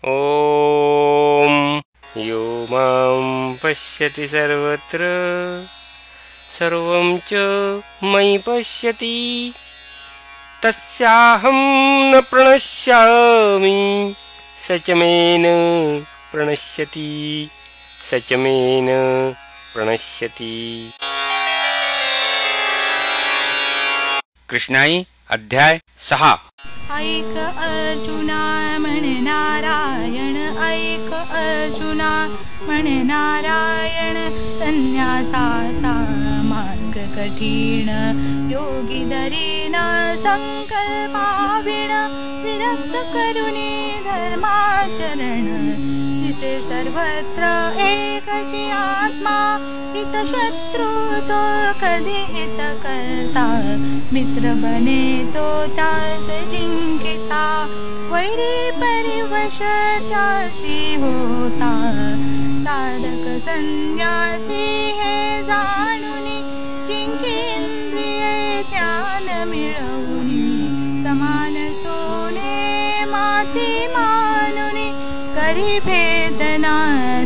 ओम यो मां पश्यति सर्वत्र सर्वं च मयि पश्यति तस्याहं न प्रणश्यामि स च मे न प्रणश्यति स च मे न प्रणश्यति। कृष्णाई अध्याय 6। ऐक अर्जुना म्हणे नारायण, ऐक अर्जुना म्हणे नारायण, संन्यासाचा मार्ग कठीण योगी दरीन संकल्पाविण, विरक्त करुणी धर्माचरण, जिथे सर्वत्र एकची आत्मा, हित शत्रू तो कधी हित करता, मित्र बने तो त्यास जिंकिता, वैरी परिवश त्यासी होता, साधक संन्यासी हे जाणुनी, जिंकेंद्रिये ज्ञान मिळवुनी, समान सोने माती मानुनी, करी भेदना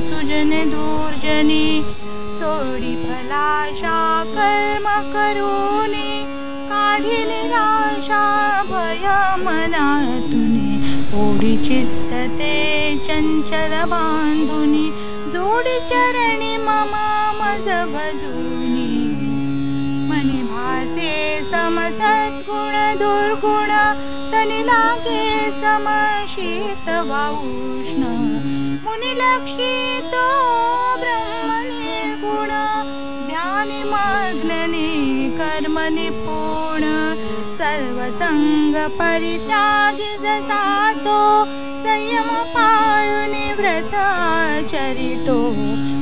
सुजन दुर्जनी, सोडी फलाशा कर्म करूनी, काढी निराशा भय मनातुनी, ओढी चित्त ते चंचल बांधुनी, जोडी चरणी मम मज भजुनी, मनी भासे सम सद्गुण दुर्गुण, तनी लागे सम शीत वा उष्ण, मुनी लक्षितो ब्रह्म निर्गुण, ध्यानी मग्ननी कर्म निपुण, सर्वसंग परित्यागी जसा तो, संयम पाळुनी व्रत आचरितो,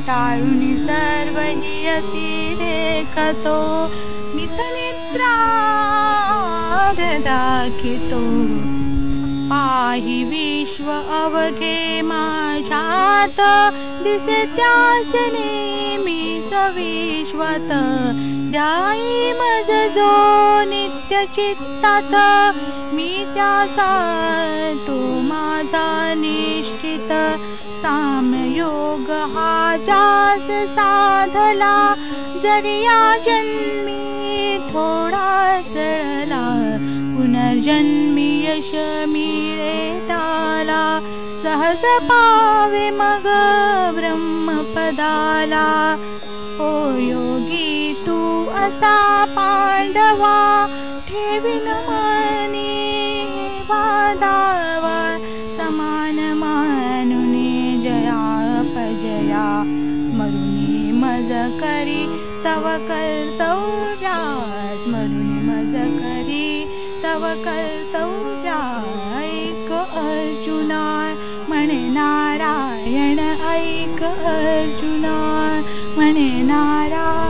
टाळुनी सर्व हि अति देखतो, मित्रनिद्रा दाखितो, पाहि विश्व अवघे माझ्यात, दिसे त्यास नेमीच विश्वात, ध्यायी मज जो नित्य चित्तात, मी त्याचा तो माझा निश्चित, सामयोग हा जास साधला, जरी या जन्मी थोडा सळला, पुनर्जन्मी यश मिळे त्याला, सहज पावे मग ब्रह्मपदाला, ओ योगी तू असा पांडवा, ठेवीन मनी वादावा, समान मानुनी जया अपजया, मरुनी मज करी तव कर्तव्यास, मरुनी मज करी तव कर्तव्या, ऐक अर्जुना म्हणे नारायण, ऐक अर्जुना म्हणे नारायण.